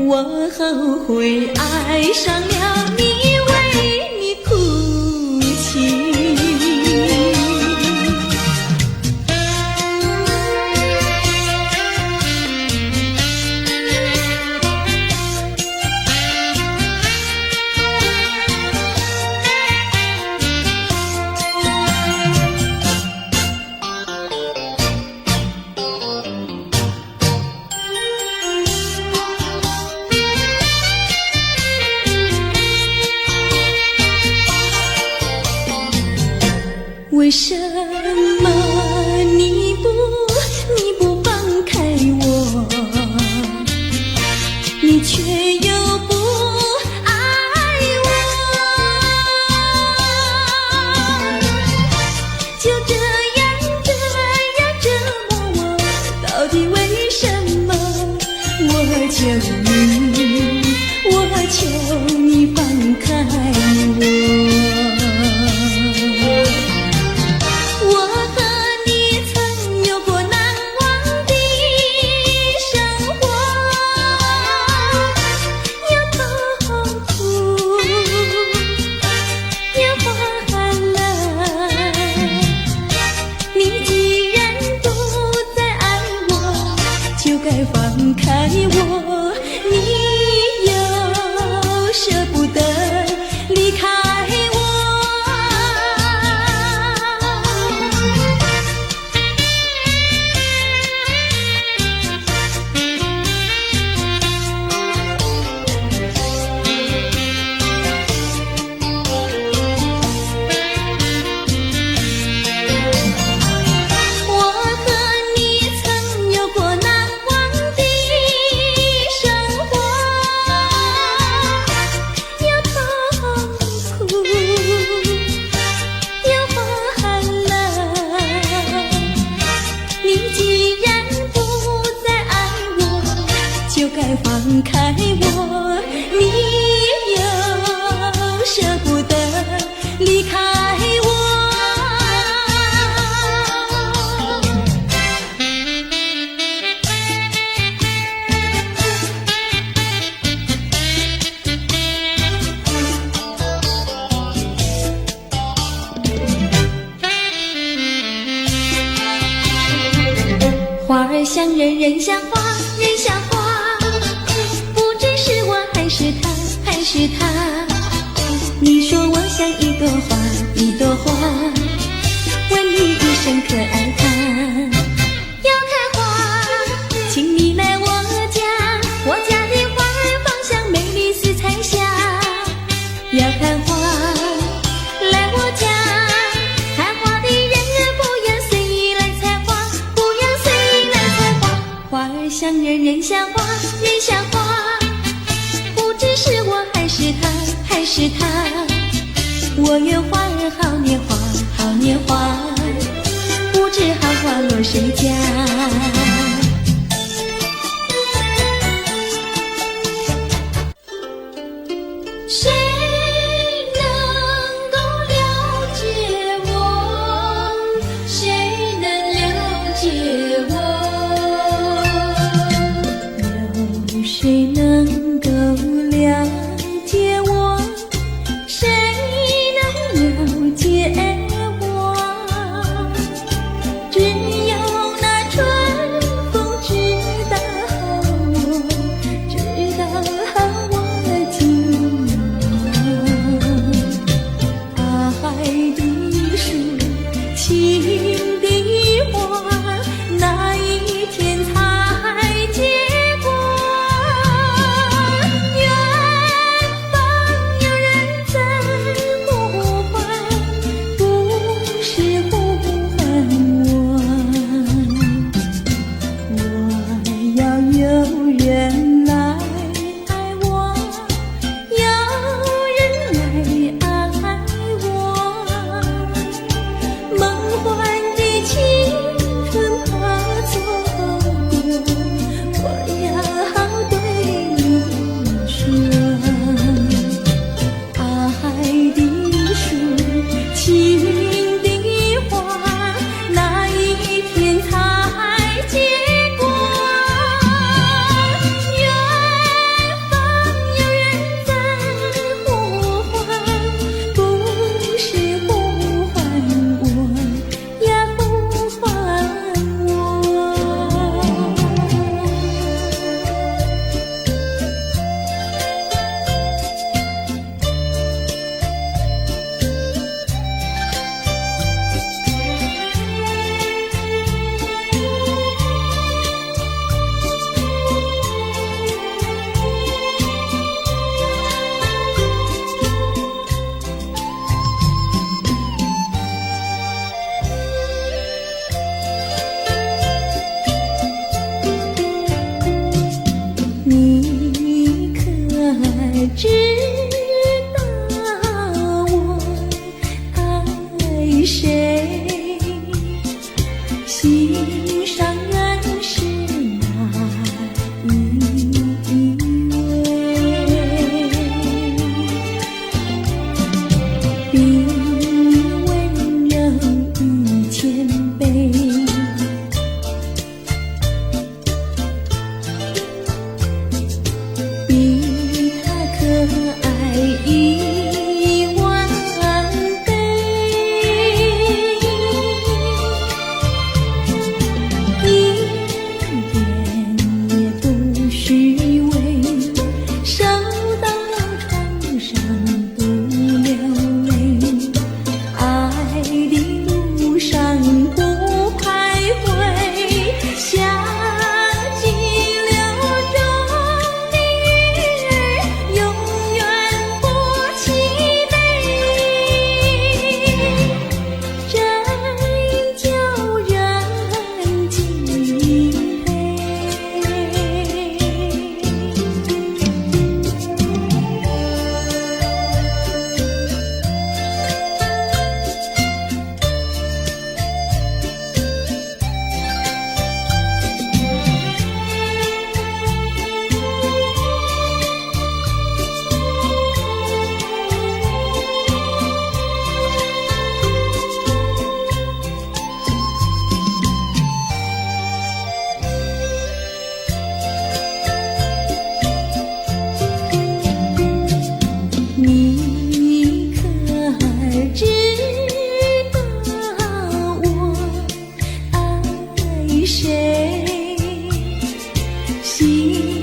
我后悔爱上了你，为你哭泣。为什么你不放开我，你却又不爱我？就这样折磨我，到底为什么？我求你放开我。放开我，你又舍不得离开我。放开我，你又舍不得离开我。花儿像人，人像花，人像花。是他，你说我像一朵花，一朵花，问你一声可爱它。要开花，请你来我家，我家的花儿芳香美丽似彩霞。要看花，来我家，看花的人不要随意来采花，不要随意来采花。花儿像人，人像花，人像花。是我还是他，我愿花儿好年华，好年华，不知好花落谁家。谁能够了解我？谁能了解我？有谁能够了解我？谁能了解我？只有那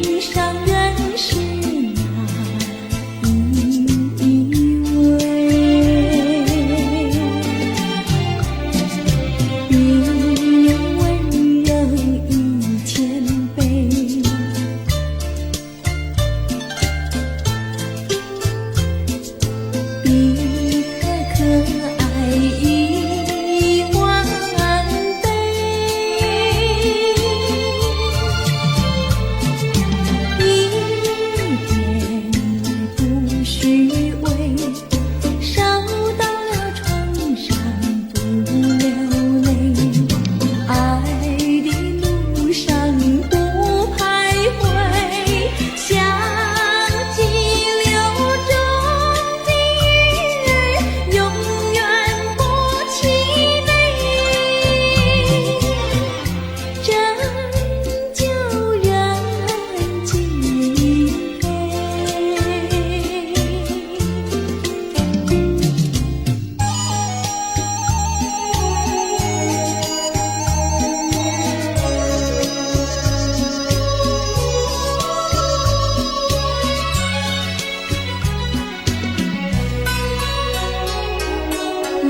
地上人是哪一位？别有温柔一千倍，比他可爱10000倍。一点也不虚伪，烧到了床上不流泪。爱的路上不徘徊，像激流中的鱼儿，永远不气馁。拯救人几回？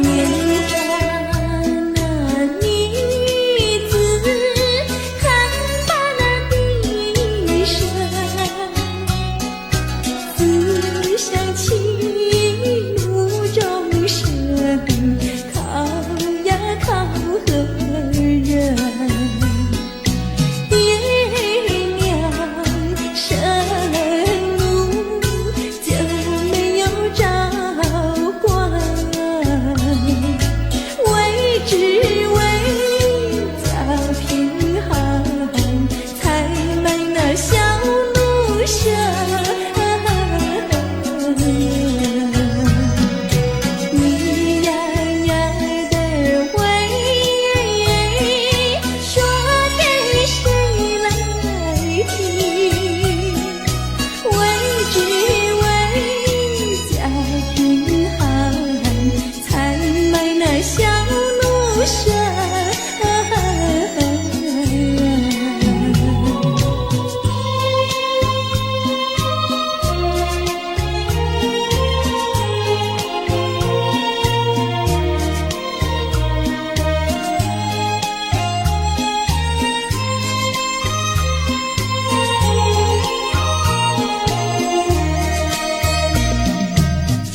年华那女子，看罢那笛声，思想起怒中生，靠呀靠何人？爹娘生怒就没有召唤，为只为叫贫寒，才卖那小奴舍。你呀呀的喂，说给谁来听？为只为叫贫寒，才卖那小奴舍。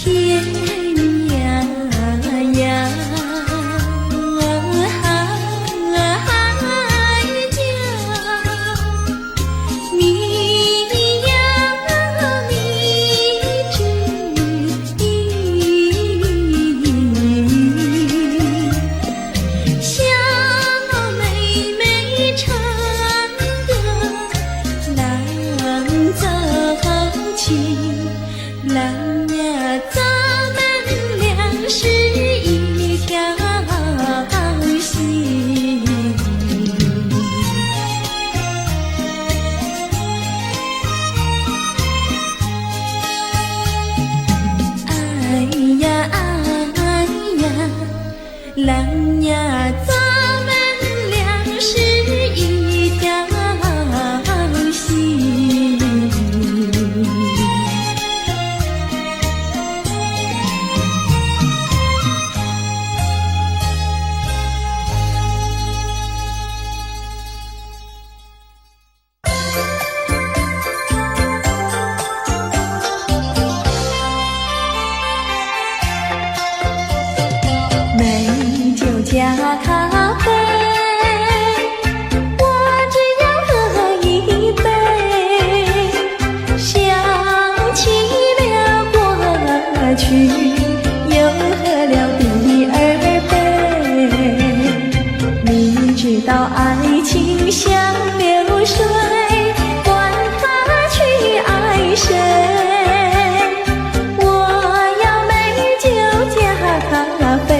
天涯呀，海角，你呀你知小妹妹唱歌，郎走起，郎呀咱们俩是一条心。哎呀哎呀，郎呀咱们俩是一条心。美酒加咖啡，我只要喝一杯。想起了过去，又喝了第二杯。你知道爱情像流水，管它去爱谁。我要美酒加咖啡，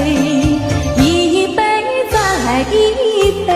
一杯再一杯。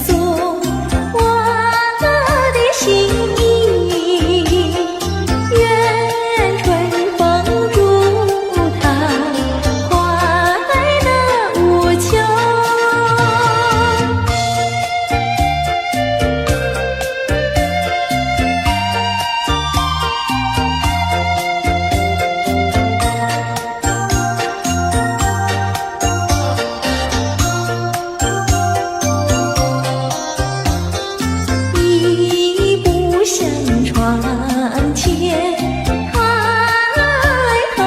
送我的心意。愿春风祝它快乐无穷。一步向窗前抬头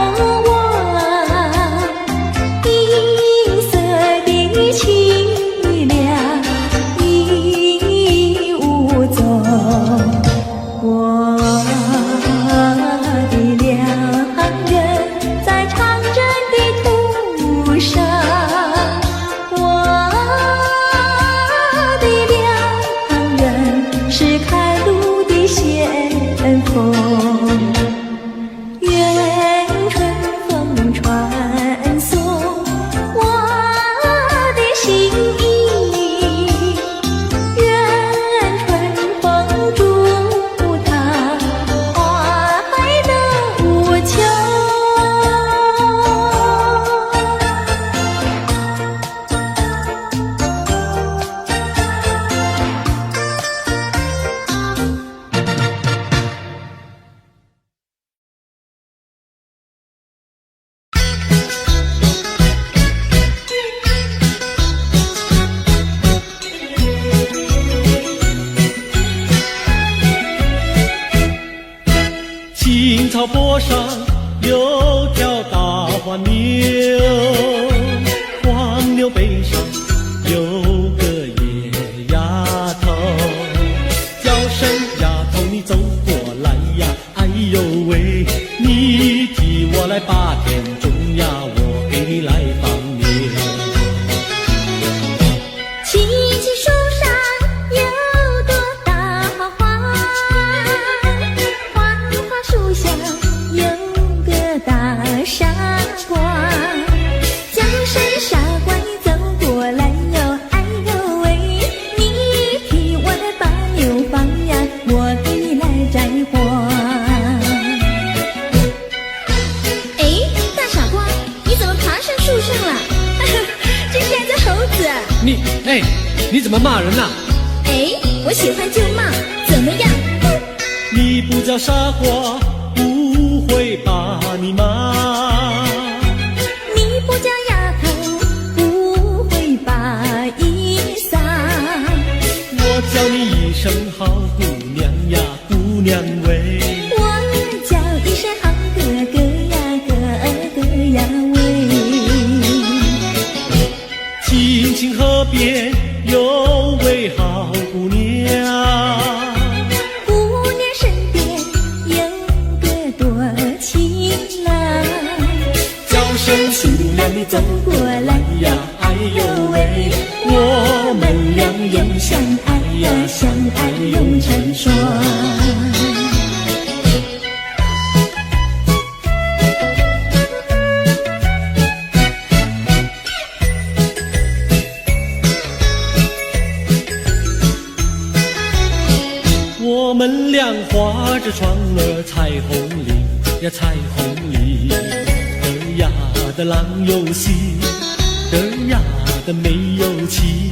望，银色的清凉已无踪。我的良人在长征的途上，我的良人是开路的先锋。愿春风传送我的心意，愿春风祝它快乐无穷。青草坡上有条大黄牛，黄牛背上有个野丫头，叫声丫头你走过来呀，哎呦喂，你替我来把田种呀，我给你来放牛。青青树上有朵大花花，花花树下有个大傻瓜，叫声傻瓜你走过来哟，哎呦喂，你替我来把牛放呀，我给你来摘花。哎，大傻瓜，你怎么爬上树上了？这是只猴子。你怎么骂人呐？哎，我喜欢就骂，怎么样？你不叫傻瓜，不会把你骂。你不叫丫头，不会把衣撒。我叫你一声好姑娘呀，姑娘喂。我叫一声好哥哥呀，哥哥呀喂。青青河边有位好姑娘，姑娘身边有个多情郎，叫声姑娘你走过来呀，哎呦喂，我们两人相爱呀，相爱永成双。我们俩画着窗儿彩虹里呀，彩虹里儿呀的郎有心，儿呀的没有情，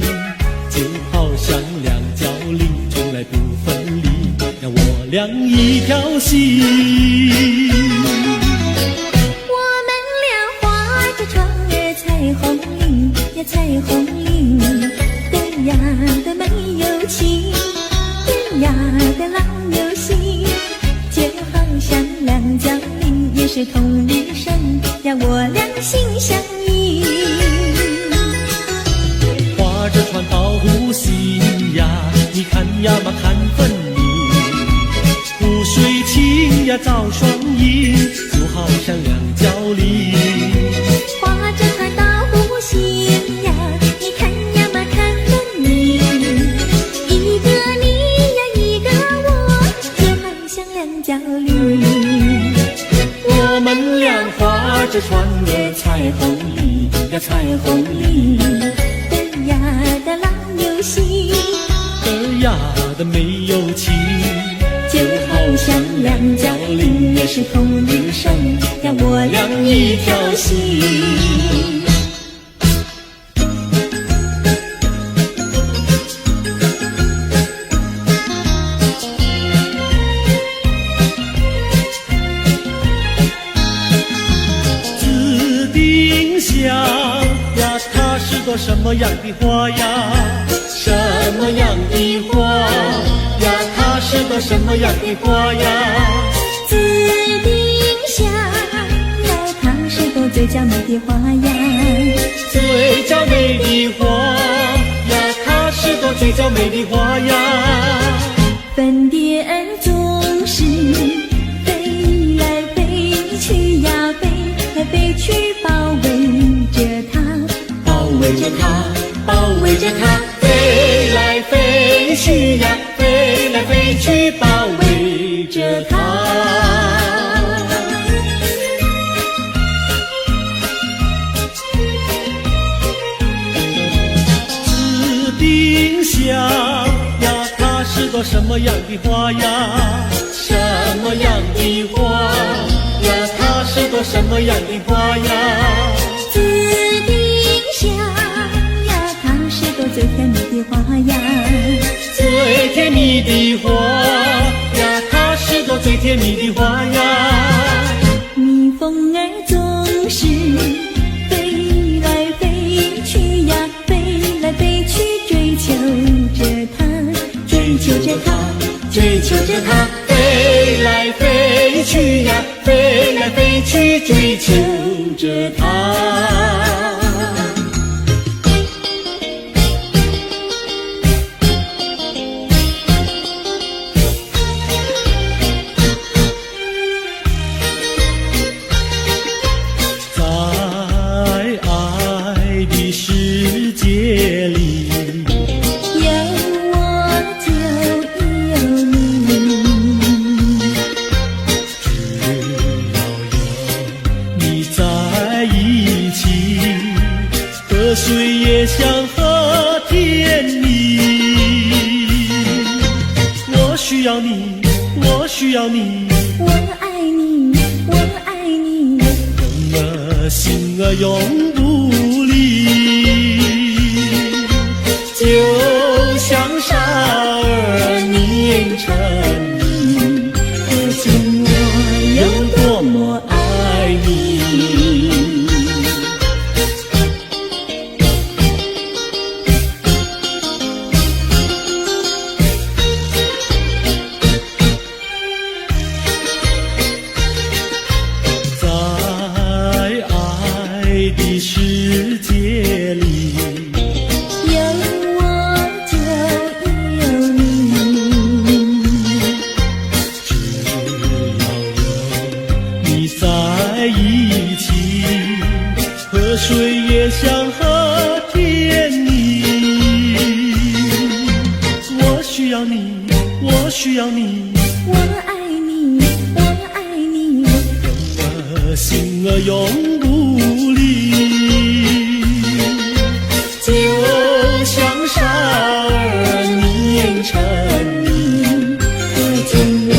就好像两角铃从来不分离呀，我俩一条心。我们俩画着窗儿彩虹里呀，彩虹里的呀的没有情，的呀的郎有心，就好像两角铃也是同一声呀，我俩心相依。划着船到湖心呀，你看呀嘛看分明，湖水清呀照双影，就好像两角铃。划着船到湖心呀，你看呀嘛看分明，一个你呀一个我，就好像两角铃。我们俩划着船儿彩虹里呀，彩虹里的呀的郎有的没有情。就好像两角林也是同林生，要我俩一条心。紫丁香呀，它是朵什么样的花呀？什么样的花呀？它是朵什么样的花呀？紫丁香呀，它是朵最娇美的花呀。最娇美的花呀，它是朵最娇美的花呀。粉蝶儿总是飞来飞去呀，飞来飞去包围着它，包围着它，包围着它，飞来飞去呀，飞来飞去，包围着它。紫丁香呀，它是朵什么样的花呀？什么样的花呀？它是朵什么样的花呀？紫丁香呀，它是朵最甜蜜的花呀。最甜蜜的花呀，它是朵最甜蜜的花呀。蜜蜂儿总是飞来飞去呀，飞来飞去追求着它，追求着它，追求着它，飞来飞去呀，飞来飞去，追求着它。在爱的世界里，有我就有你，只要有你在一起，河水也像和甜蜜。我需要你，我需要你，我爱你，我爱你，人儿心儿永不离，就像傻儿凝成泥，可见我有多么爱你。在爱的世界里，有我就有你，只要有你在一起，河水也像和甜蜜。我需要你，我需要你，我爱你，我爱你，心儿永不离，就像傻儿凝成泥，可见我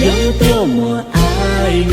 有多么爱你。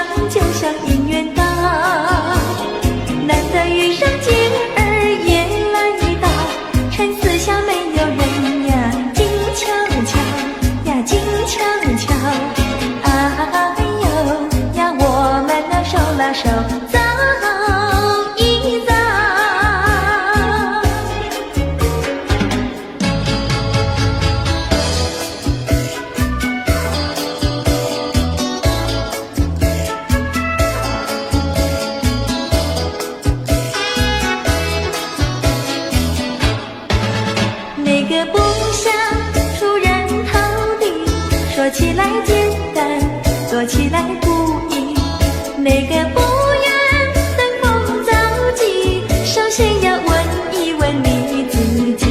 上就像姻缘到，难得遇上今儿夜来到，趁四下没有人呀，静悄悄呀，静悄悄。哎呦呀，我们那手拉手走一走。那个不想出人头地，说起来简单，做起来不易。那个不愿登峰造极，首先要问一问你自己。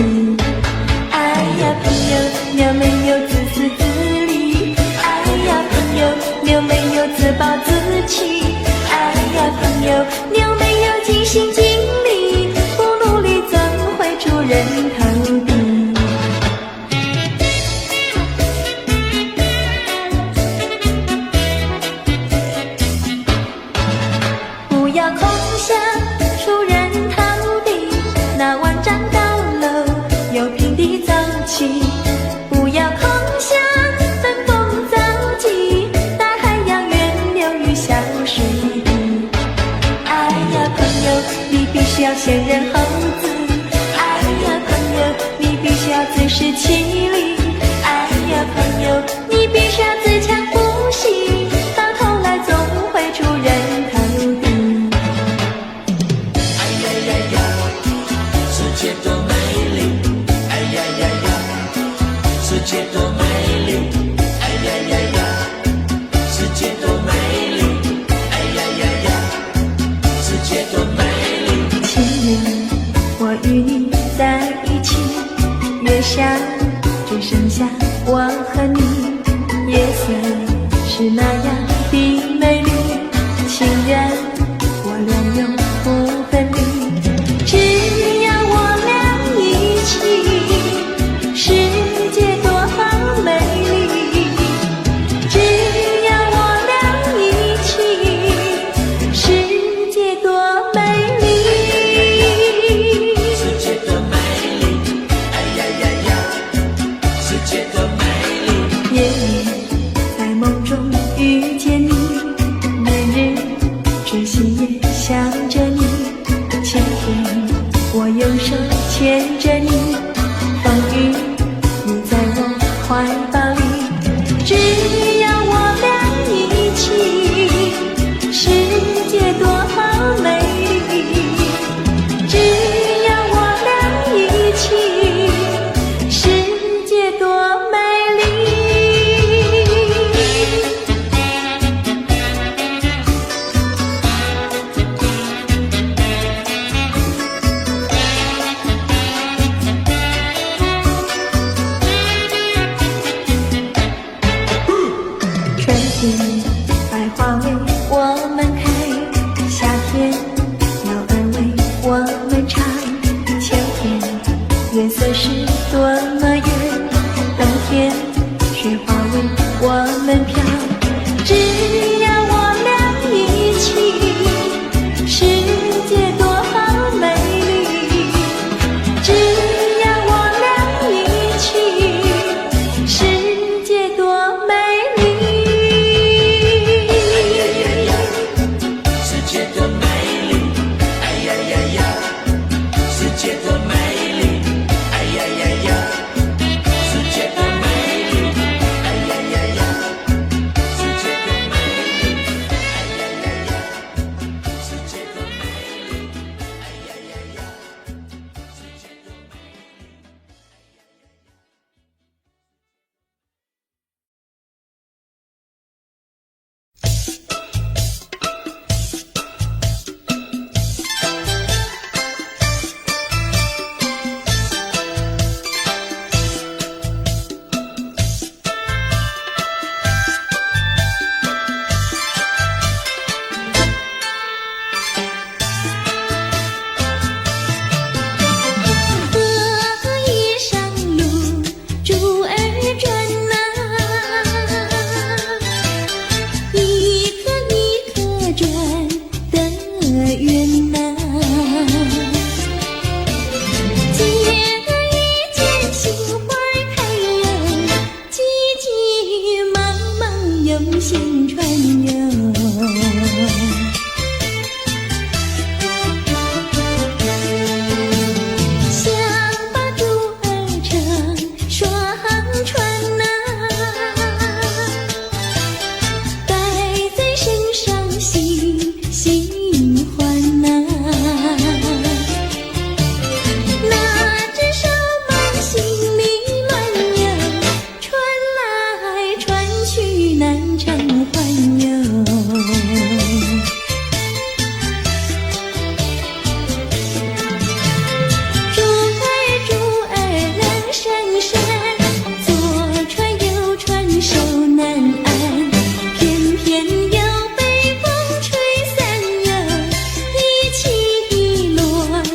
哎呀朋友，你有没有自私自利？哎呀朋友，你有没有自暴自弃？哎呀朋友，你有没有尽心尽力？不努力怎会出人头地？不要空想出人头地，那万丈高楼由平地走起。不要空想登峰造极，大海要源流于小水滴。哎呀朋友，你必须要先人后子。哎呀朋友，你必须要自食其力。哎呀朋友，你必须要自强不息，到头来总会出人头地。世界多美丽，哎呀呀呀！世界多美丽，哎呀呀呀！世界多美丽，哎呀呀呀！世界多美丽。情人，我与你在一起，月下只剩下我和你，夜色是那样的美丽，情人我俩永不分离，只要我俩一起，世界多美丽，只要我俩一起，世界多美丽。世界多美丽，哎呀呀呀！世界多美丽。夜里在梦中遇见你，日日只心也想着你，晴天我用手牵着你，风雨你在我怀抱里，只要我俩一起，世界多美丽，只要我俩一起，世界多美丽。春天百花为我们开，夏天鸟儿为我们唱，秋天月色是多么圆，冬天雪花为我们飘，只要我俩一起，世界多美丽，只要我俩一起，世界多美丽。世界多美丽，哎呀呀呀！世界多美丽，哎呀呀呀！世界多美丽，哎呀呀呀！神仙传游。想把竹儿成双船呐，带在身上喜喜欢呐。拿着手忙心里乱游，传来传去难偿还游。竹儿两闪闪，左传右传手难安，偏偏又被风吹散哟，一起落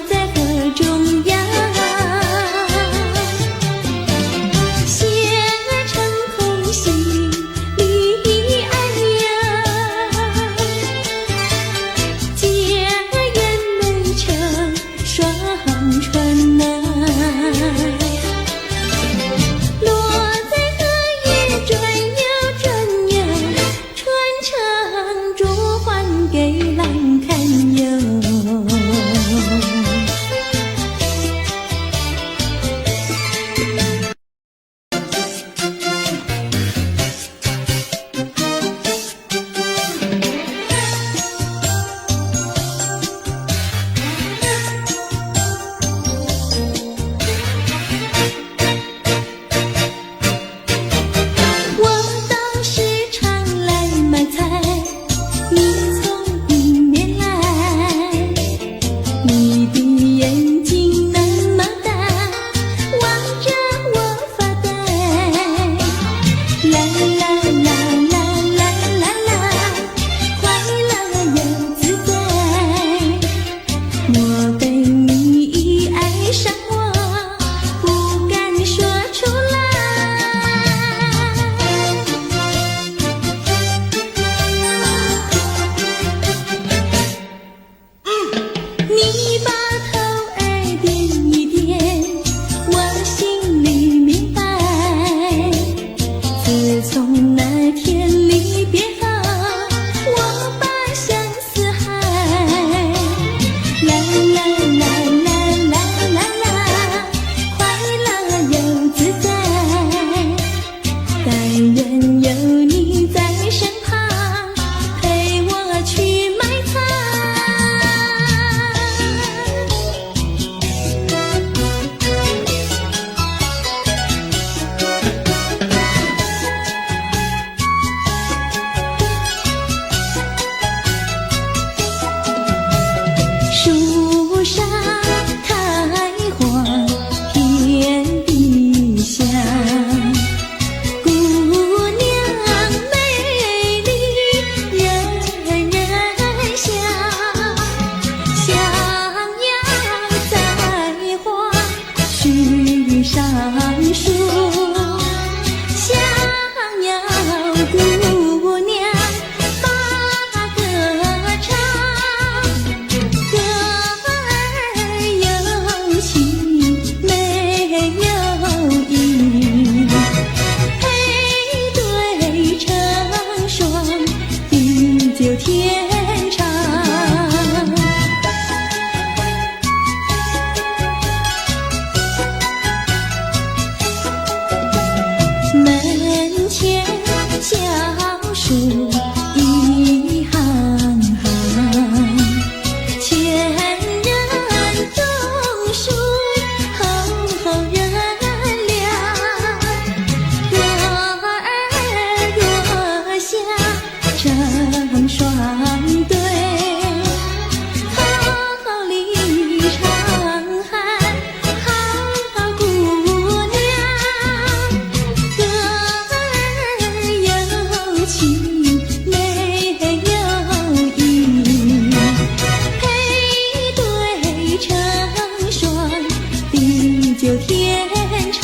在河中央。鞋儿成空心里安呀，姐儿眼泪成双船呐，落在河也转悠转悠，传承竹还给郎看哟。我到市场来买菜，你从里面来，你的眼睛那么大，望着我发呆。啦啦啦啦啦啦啦，快乐又自在。莫非你爱上我，不敢说出来？你把头儿点一点，我心里明白。自从那天离别后，我把相思害。啦啦啦啦啦啦啦，快乐又自在。但愿有你在身旁，陪我去买菜。树上开花遍地香，姑娘美丽人人想，想要在花絮上树，想要姑娘把歌唱。歌儿有情没有意，配对成双，地久天长。门前小树一行行，前人种树，后人量。歌儿落下成双对，好里长喊好姑娘。歌儿有情没有意，配对成双，地久天长。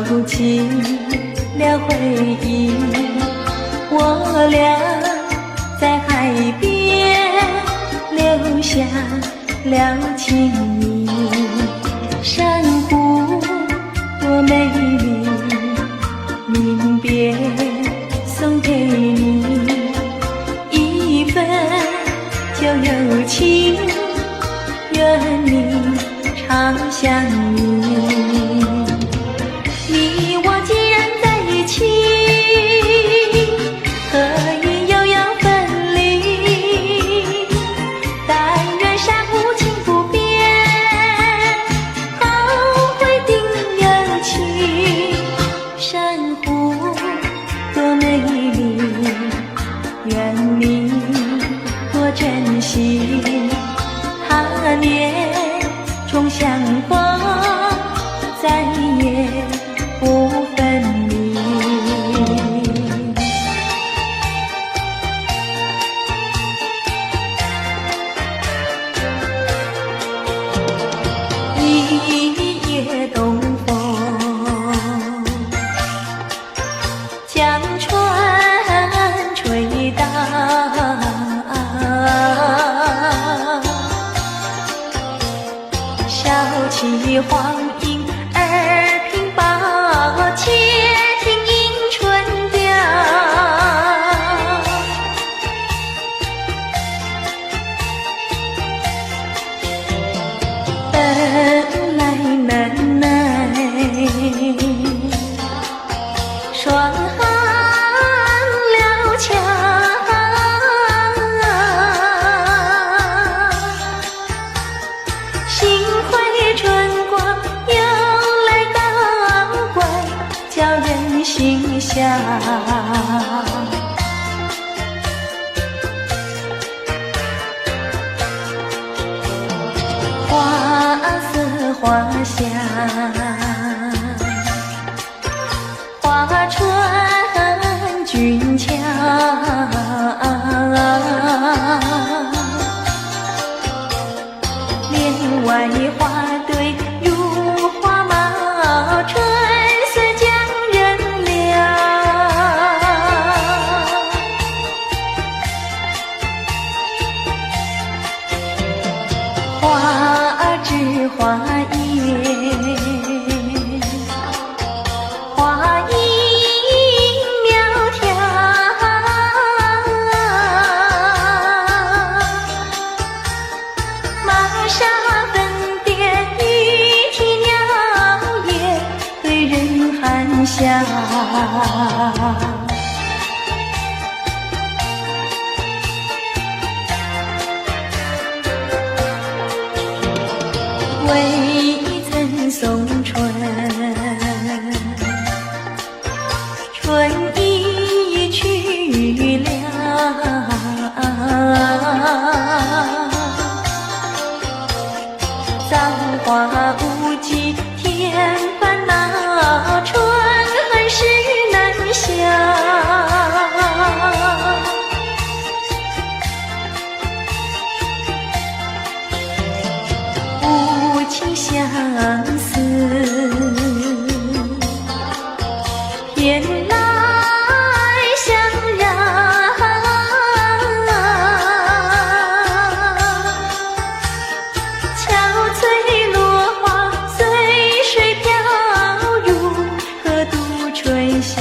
勾起了回忆，我俩在海边留下了情谊。就有情，愿你常相依。你我既然在一起，何以又要分离？但愿山无情不变，后会定有期。珊瑚多美丽，愿你多珍惜。他年重相逢，再也不分离。一夜东风，将船吹荡，笑起黄莺儿鬓抱，且听迎春调。等来难耐，霜寒了墙。幸亏春光又来当官，叫人心香。花色花香，花穿俊俏。帘外花对如花帽，春色将人撩。花枝花叶，花影苗条。玛莎粉点玉啼鸟也对人含笑。未曾送春，春已去了。葬花无忌添烦恼，春恨事难消。无情相思，偏来相让。憔悴落花随水飘，如何度春宵？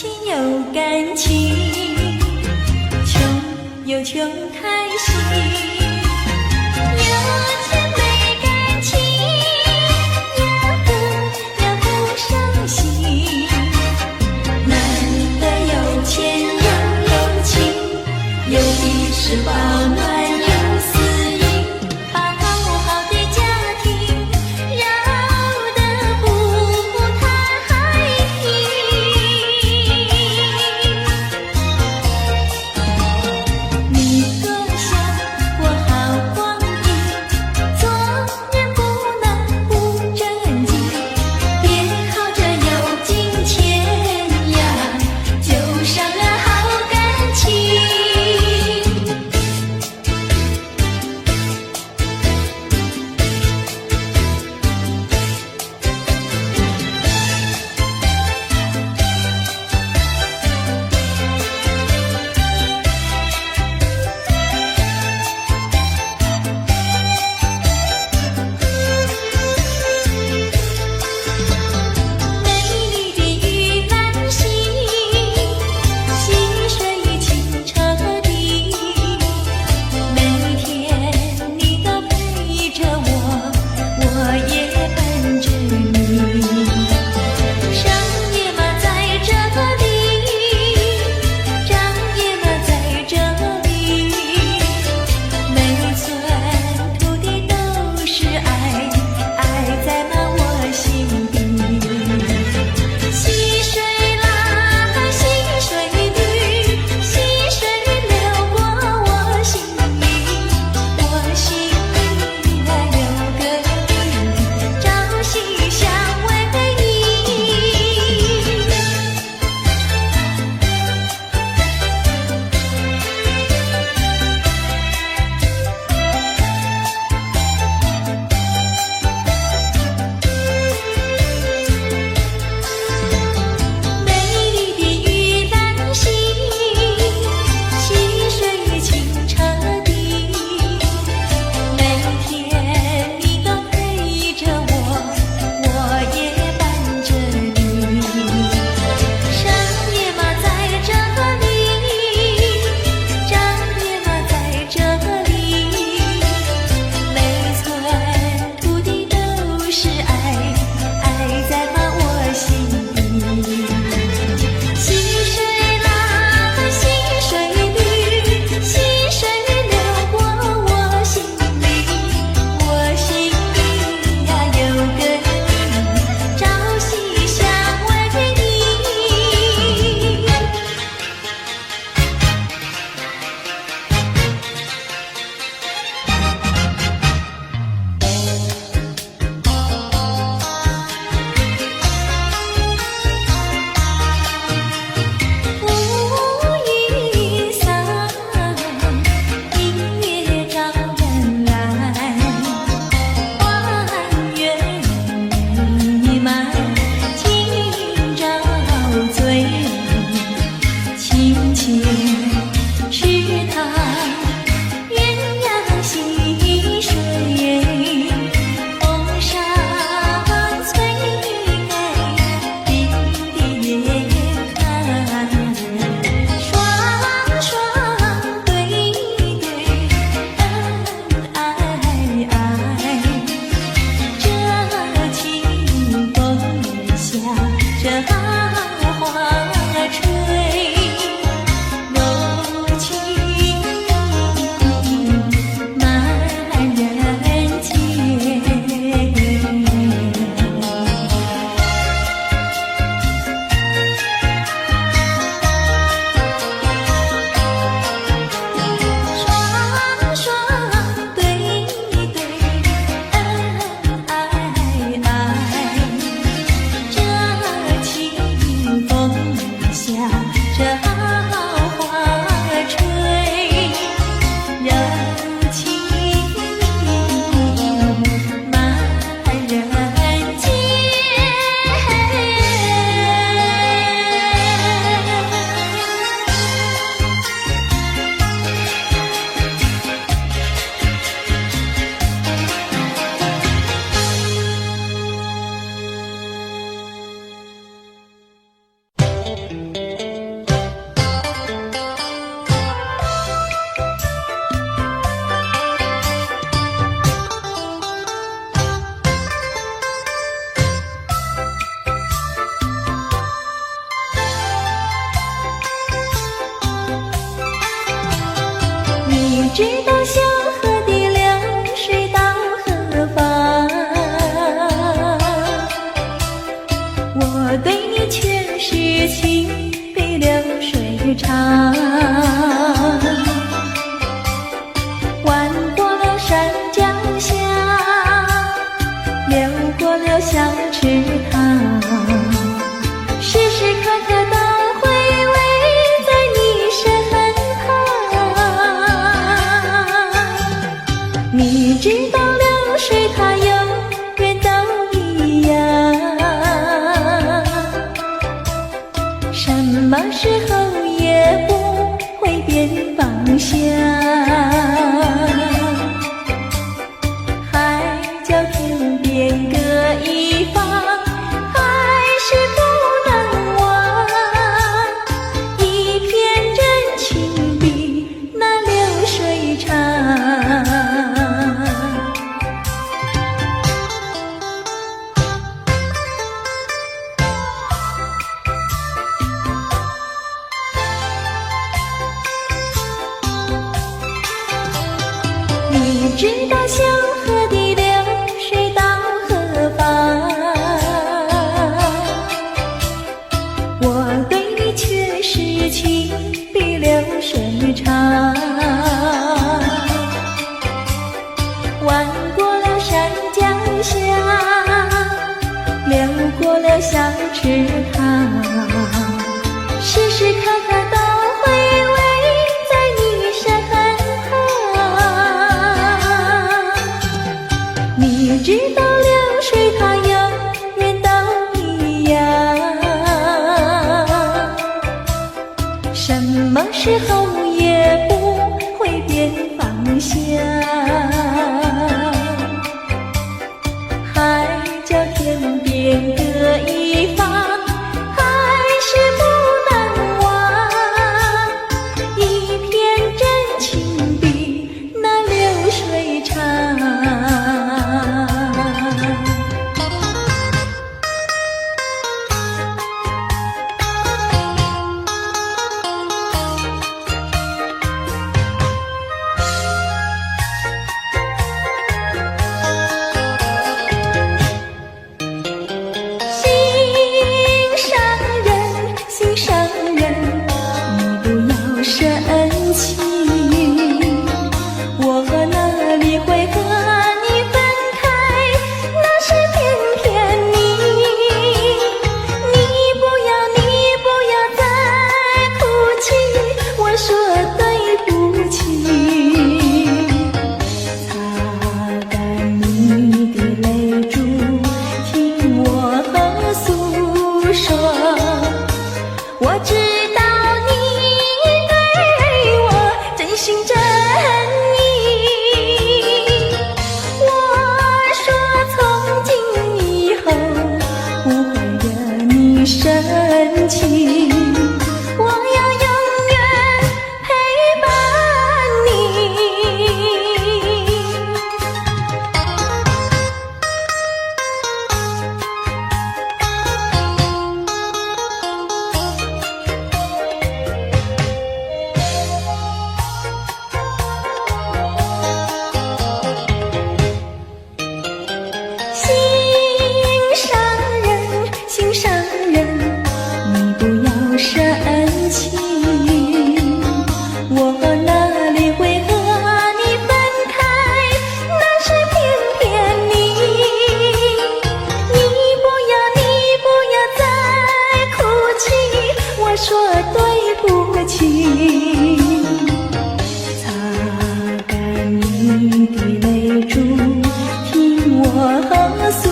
情有感情，穷有穷开心，有钱没感情，要不伤心。难得有钱又有情，有的是保暖有私隐，把好好的家庭绕得不太平。你多想我知道小河的流水到何方，我对你却是情比流水长。弯过了山脚下，流过了小池塘，时时刻刻都回味在你身旁。你知道流水它永远都一样，什么时候也不会变方向。海角天边各一方，还是不能忘。一片真情比那流水长。你知道小河的流水到何方，我对你却是情比流水长。弯过了山脚下，流过了小池塘，时时刻刻都回味在你身旁。你知道流水它永远都一样，什么时候也不会变方向。海角天边各一方，还是不能忘。一片真情比那流水长。心上人，你不要生气，我哪里会和你分开，那是偏偏你不要再哭泣，我说对不起。擦干你的泪珠，听我诉说，我知道你对我真心真意，我说从今以后不会惹你生气，我要永远陪伴你。心上人，你不要生气，我哪里会和你分开，那是偏偏你不要再哭泣，我说对不起。擦干你的泪珠，听我诉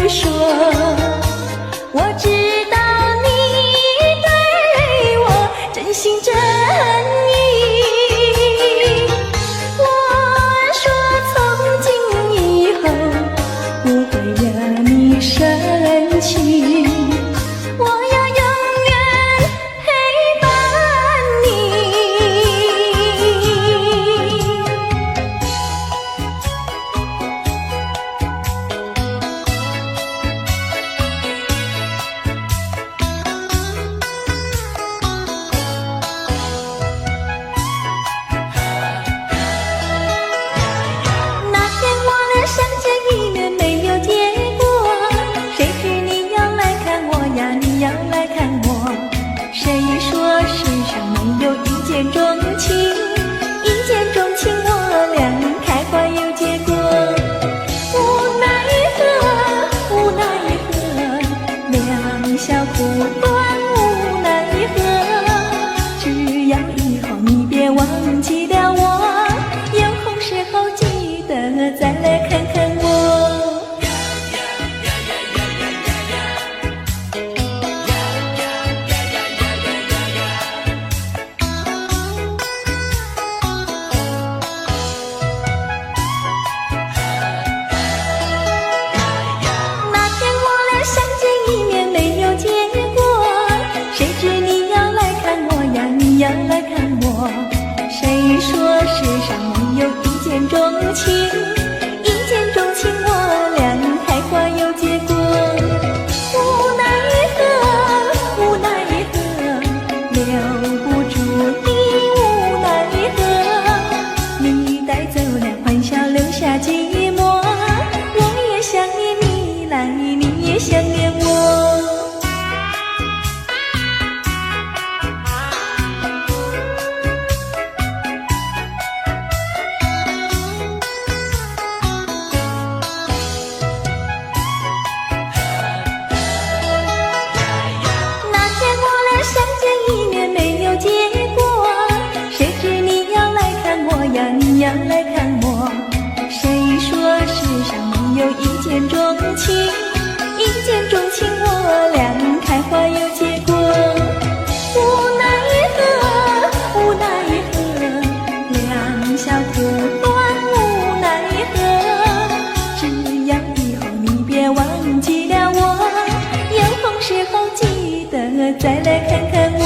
说，我知道你对我真心真意，我说从今以后不会惹你生气，我要永远陪伴你。见钟情，一见钟情我俩开花有结果。无奈何，无奈何，两小苦短无奈何。只要以后你别忘记了我，有空时候记得再来看看我。要来看我，谁说世上没有一见钟情？一见钟情我俩开花有结果。无奈何，无奈何，留不住你无奈何。你带走了欢笑，留下寂寞。我也想念你来，你也想念我。你要来看我，谁说世上没有一见钟情？一见钟情我俩开花有结果。无奈何，无奈何，两小苦短无奈何。只要以后你别忘记了我，有空时候记得再来看看我。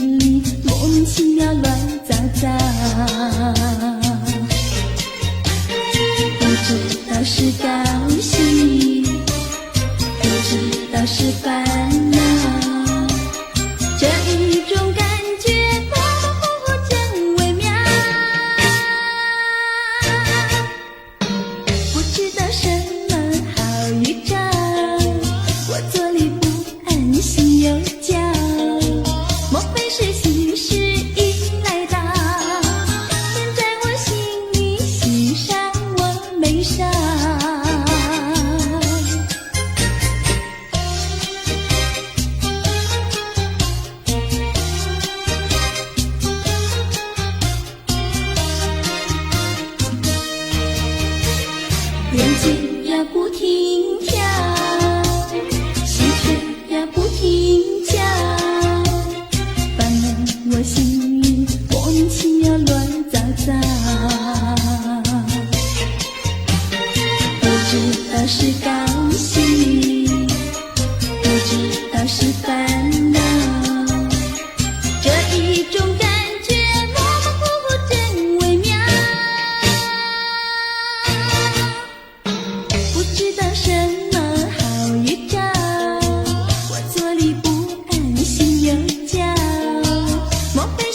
心里莫名其妙乱糟糟，不知道是高兴，不知道是烦恼，这一种感觉模模糊糊真微妙，不知道什么好预兆，我坐立不安，心又焦，莫非是喜事已来到？现在我心里喜上我眉梢，眼睛呀不停跳，心却呀不停叫，烦了我心里莫名其妙乱糟糟，不知道是高兴，不知道是烦恼，这一种感觉模模糊糊真微妙，不知道什么好预兆，我坐立不安，心又焦，莫非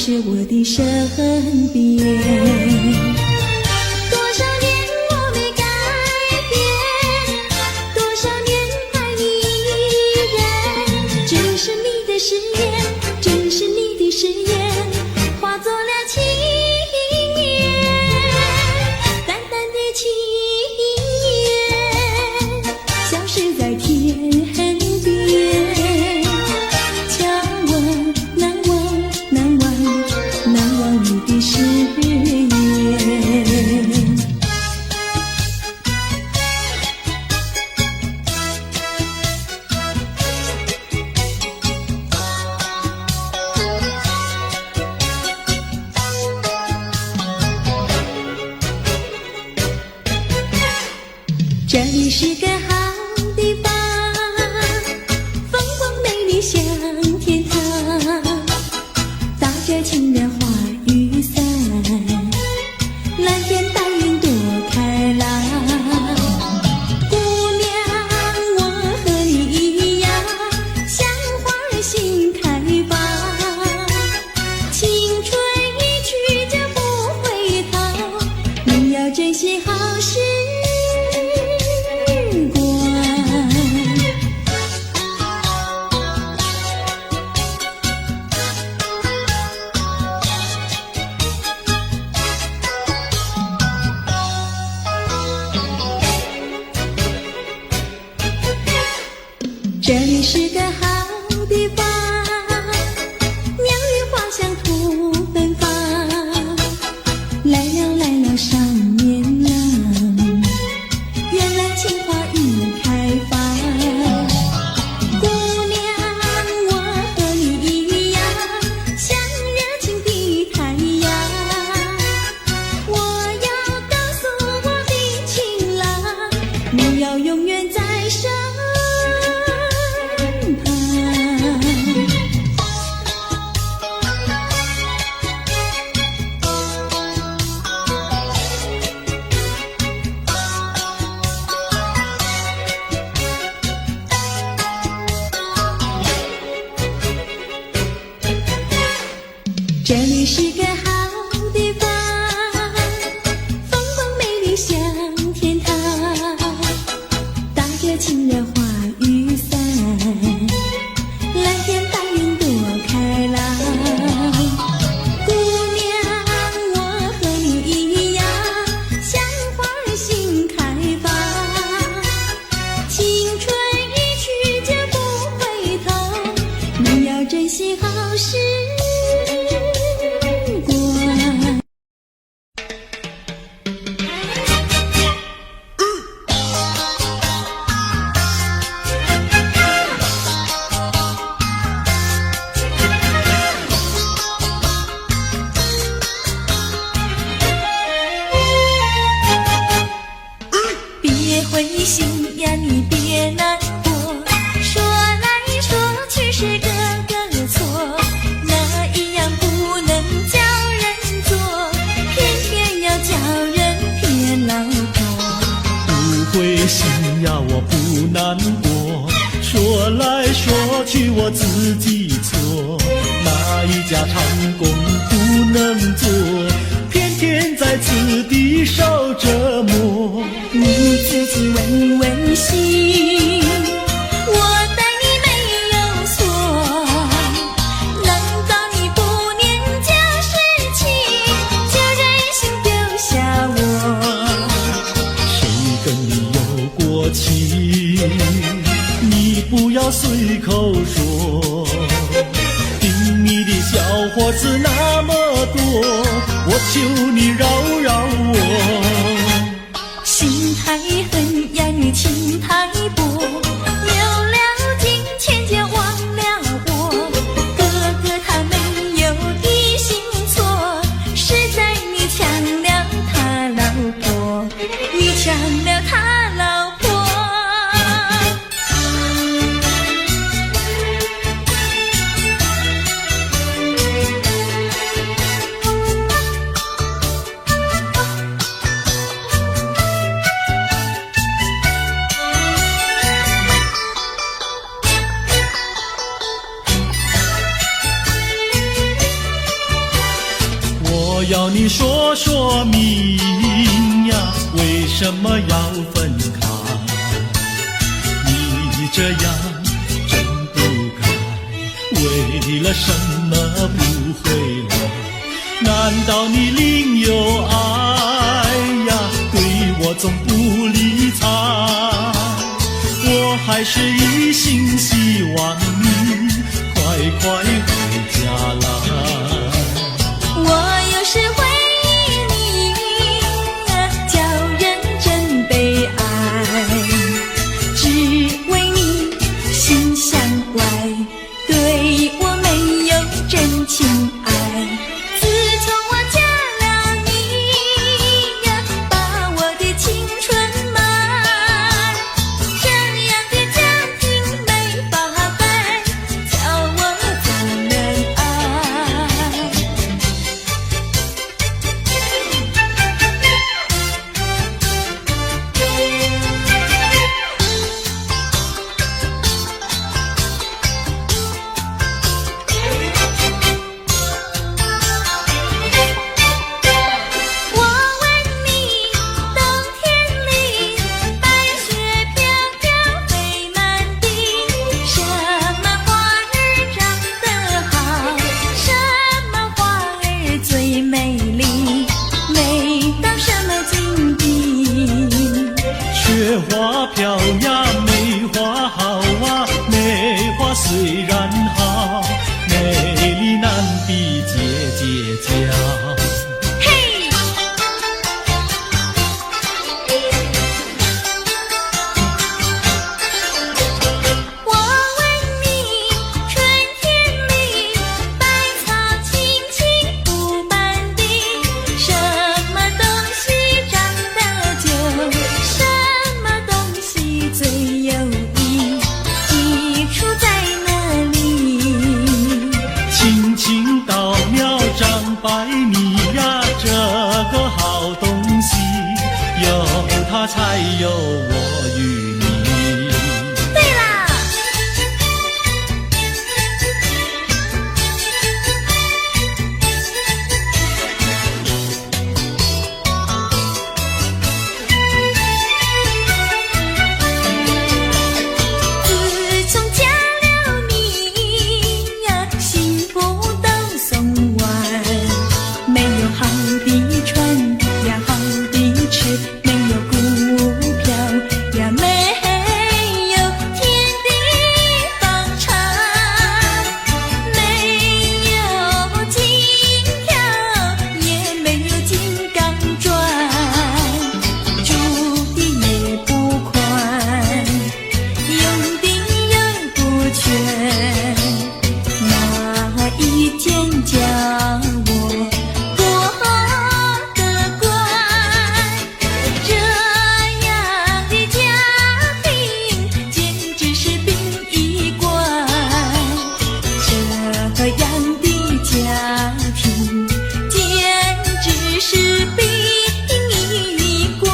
是我的身边。多少年我没改变，多少年爱你依然。这是你的誓言，这是你的誓言，化作了情缘，淡淡的情缘，消失在天边。眺望，难忘，难忘，难忘你的誓言。这里是个好地方，风光美丽像天堂，打着情人花雨伞，蓝天白云多开朗。姑娘，我和你一样，像花儿心开放，青春一去就不回头，你要珍惜好时这里是个好地方，鸟语花香吐芬芳，来了来了少年郎，原来情花已开放。姑娘，我和你一样，像热情的太阳，我要告诉我的情郎，你要永远在身这里是个好地方，风光美丽像天堂，打着情人花雨伞，蓝天白云多开朗。姑娘，我和你一样，像花儿心开放，青春一去就不回头，你要珍惜好时灰心呀，你别难过，说来说去是个个错，哪一样不能叫人做，偏偏要叫人骗老婆。不灰心呀，我不难过，说来说去我自己错，哪一家长工不能做，偏偏在此地受折磨。你自己问问心，我待你没有错，难道你不念旧事情，就忍心丢下我？谁跟你有过情，你不要随口说，听你的小伙子那么多，我求你饶饶我。心太狠呀，你情太薄，有了金钱就忘了我。哥哥他没有一心错，是在你抢了他老婆，你抢了他老婆。要你说说明呀，为什么要分开？你这样真不该，为了什么不回来？难道你另有爱呀？对我总不理睬，我还是一心希望你快快回家来。我有时回忆你，叫人真悲哀，只为你心像怪，对我没有真情爱。自从我嫁了你呀，把我的青春埋，这样的家庭没法改，叫我怎能爱？我问你，冬天里白雪飘飘飞满地，什么花儿长得好，什么花儿最美丽，美到什么境地？雪花飘呀，梅花好啊，梅花虽然好，美丽难比姐姐娇。嘿，我问你，春天里百草青青布满地，什么东西长得久，什么东西最有益，益处在哪里？青青稻苗长百米呀，这个好东西，有它才有我与你。对啦，自从嫁了你呀，幸福都送完，没有好的穿呀，好的吃，没有股票呀，没有天地房产，没有金条，也没有金刚钻，住的也不宽，用的又不全，哪一天叫我过得乖？这样的家庭简直是殡仪馆，这样的家庭简直是殡仪馆。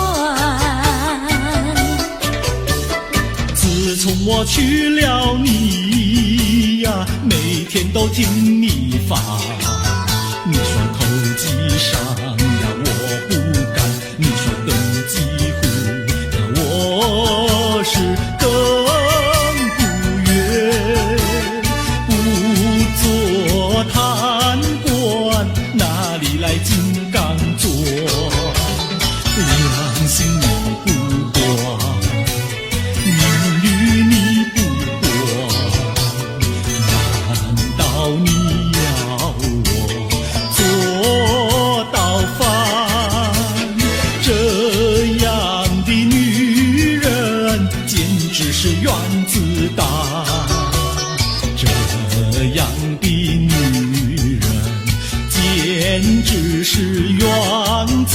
自从我娶了你呀，每天都听你发。你说投机商呀，我不干；你说登记户呀，我是更不愿。不做贪官，哪里来金刚座？良心你不管，名誉你不管，难道你要我做到饭？这样的女人简直是原子弹，这样的女人简直是原子